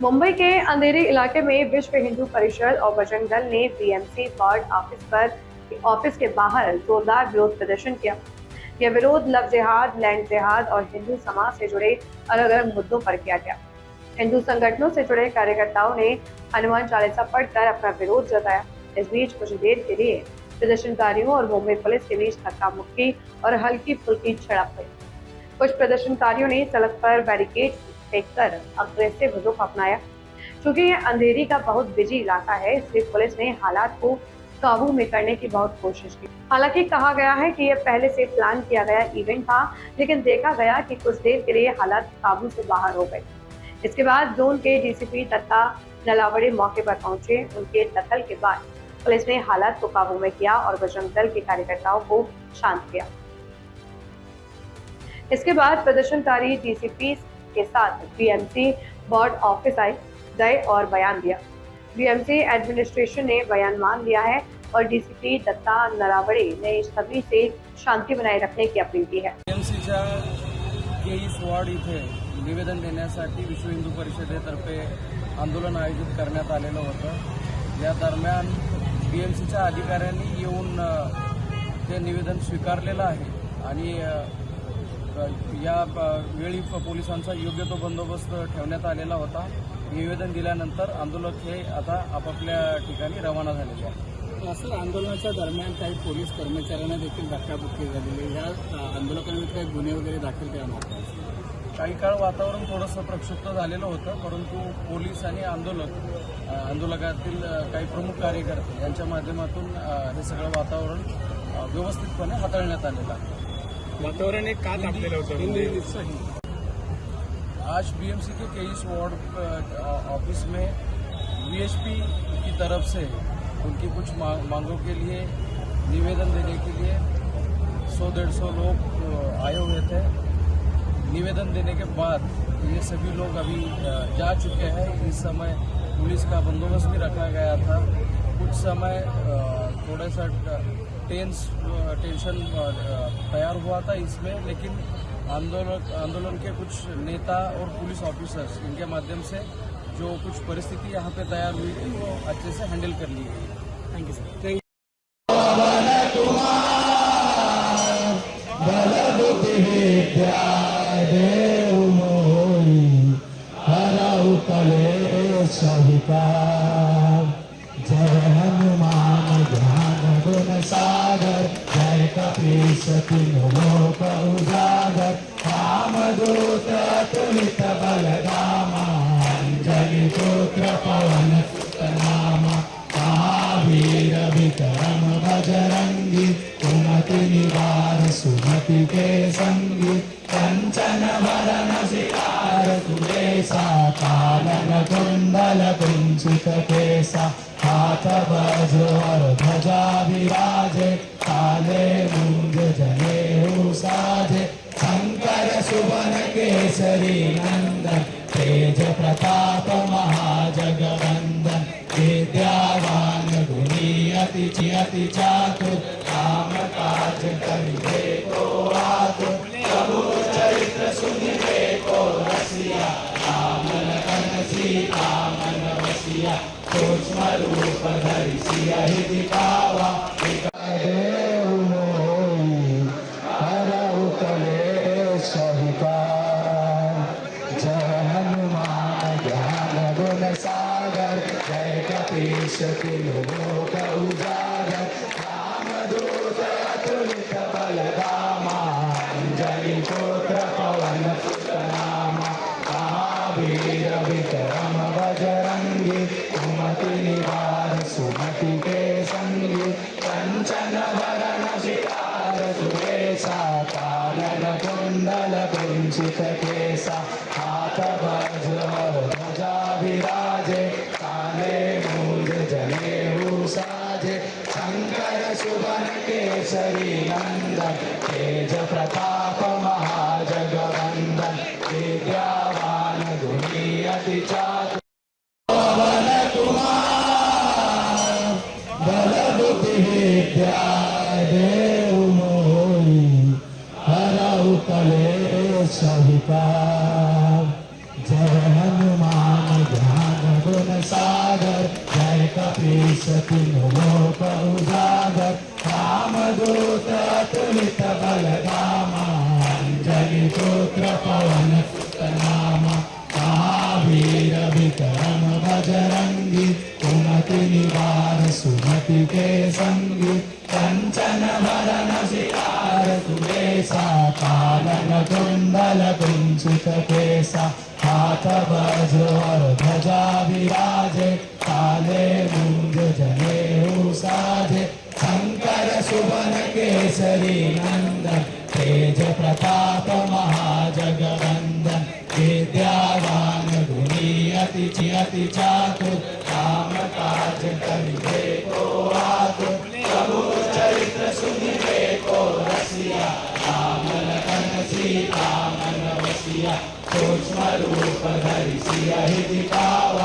मुंबई के अंधेरी इलाके में विश्व हिंदू परिषद और बजरंग दल ने बीएमसी वार्ड ऑफिस के बाहर जोरदार विरोध प्रदर्शन किया। यह विरोध लव जिहाद, लैंड जिहाद और हिंदू समाज से जुड़े अलग अलग मुद्दों पर किया गया। हिंदू संगठनों से जुड़े कार्यकर्ताओं ने हनुमान चालीसा पढ़कर अपना विरोध जताया। इस बीच कुछ देर के लिए प्रदर्शनकारियों और मुंबई पुलिस के बीच धक्का मुक्की और हल्की फुल्की झड़प हुई। कुछ प्रदर्शनकारियों ने सड़क पर बैरिकेड फेंककर अग्रेसिव रुख अपनाया। क्योंकि यह अंधेरी का बहुत बिजी इलाका है, इसलिए पुलिस ने हालात को काबू में करने की बहुत कोशिश की। हालांकि कहा गया है कि यह पहले से प्लान किया गया इवेंट था, लेकिन देखा गया कि कुछ देर के लिए हालात काबू से बाहर हो गए। इसके बाद जोन के डीसीपी दत्ता नलावड़े मौके पर पहुंचे। उनके दखल के बाद पुलिस ने हालात को काबू में किया और बजरंग दल के कार्यकर्ताओं को शांत किया। इसके बाद प्रदर्शनकारी डीसीपी के साथ बीएमसी वार्ड ऑफिस गए और बयान दिया। बीएमसी एडमिनिस्ट्रेशन ने बयान मान लिया है और डीसीपी दत्ता नलावड़े ने सभी से शांति बनाए रखने की अपील की है। बीएमसीच्या केईस वार्ड इथे निवेदन देण्यासाठी विश्व हिंदू परिषदेतर्फे आंदोलन आयोजित करण्यात आलेलं होतं। या दरम्यान बीएमसीच्या अधिकाऱ्यांनी येऊन ते निवेदन स्वीकारलेलं आहे आणि या वेळी पोलिसांचा योग्य तो बंदोबस्त ठेवण्यात आलेला होता। निवेदन दिल्यानंतर आंदोलक हे आता आपापल्या ठिकाणी रवाना झालेले आहेत। सर, आंदोलनाच्या दरम्यान काही पोलीस कर्मचाऱ्यांना देखील धक्काबुक्की झालेली, या आंदोलकांविरुद्ध काही गुन्हे वगैरे दाखल करण्यात आले। काही काळ वातावरण थोडंसं प्रक्षुब्ध झालेलं होतं, परंतु पोलीस आणि आंदोलकातील काही प्रमुख कार्यकर्ते यांच्या माध्यमातून हे सगळं वातावरण व्यवस्थितपणे हाताळण्यात आलेलं आहे। वातावरण एक का तापलेलं होतं? आज बीएमसी के केईस वार्ड ऑफिस में वीएचपी की तरफ से उनकी कुछ मांगों के लिए निवेदन देने के लिए 100-150 लोग आए हुए थे। निवेदन देने के बाद ये सभी लोग अभी जा चुके हैं। इस समय पुलिस का बंदोबस्त भी रखा गया था। कुछ समय थोड़ा सा टेंशन तैयार हुआ था इसमें, लेकिन आंदोलन के कुछ नेता और पुलिस ऑफिसर्स इनके माध्यम से जो कुछ परिस्थिति यहाँ पे तैयार हुई थी वो अच्छे से हैंडल कर ली गई। Thank you sir. थैंक जय हनुमान ज्ञान गुण सागर, जय कपीस तिन्ह लोक उजागर, रामदूत अतुलित बलधामा, अंजनी पुत्र पवन सुत नामा, महावीर विक्रम बजरंगी, कुमति निवार सुमति के संगी, कंचन वरण सिगार सुरेशा, कानन कुंडल कुंचित केसा, हाथ वज्र और ध्वजा विराजे, काले मूंज जनेऊ साजे, शंकर सुवन केसरी नंदन, तेज प्रताप महाजगवंदन, विद्यावान गुणी अति चातुर, राम काज करिबे को आतुर, प्रभु चरित्र सुनिबे को रसिया, राम लखन सीता मन बसिया, सूक्ष्म रूप धरि सियहि दिखावा, देव मोहि हरहु कलेश विकार। जय हनुमान ज्ञान गुण सागर, जय कपीस तिन्ह लोक उजागर, रामदूत अतुलित बलधामा, अंजनी पुत्र पवन सुत नामा, महावीर विक्रम बजरंगी, कुमति निवार सुमति के संगी, कंचन वरण सिगार सुरेशा, कानन कुंडल कुंचित केसा, हाथ वज्र और ध्वजा विराजे, काले मूंज जनेऊ साजे, शंकर सुवन केसरी नंदन, तेज प्रताप महाजगवंदन, विद्यावान गुणी अति चातुर, देव मोहि हरहु कलेश विकार। जय हनुमान ज्ञान कपीसति लोक उजागर रामदूत अतुलित बलधामा अंजनी पुत्र पवन सुत नामा महावीर विक्रम बजरंगी कुमति निवार सुमति के संगी कंचन भरण सितार सुरेशा कानन कुंडल कुंचित केसा हाथ वज्र और ध्वजा विराजे काले मुंज जनेऊ साजे शंकर सुवन केसरी नंदन तेज प्रताप महाजगवंदन विद्यावान गुणी अति चातुर राम काज करिबे को आतुर प्रभु चरित्र सुनिबे को रसिया राम लखन सीता मन बसिया सूक्ष्म रूप धरि सियहि दिखाओ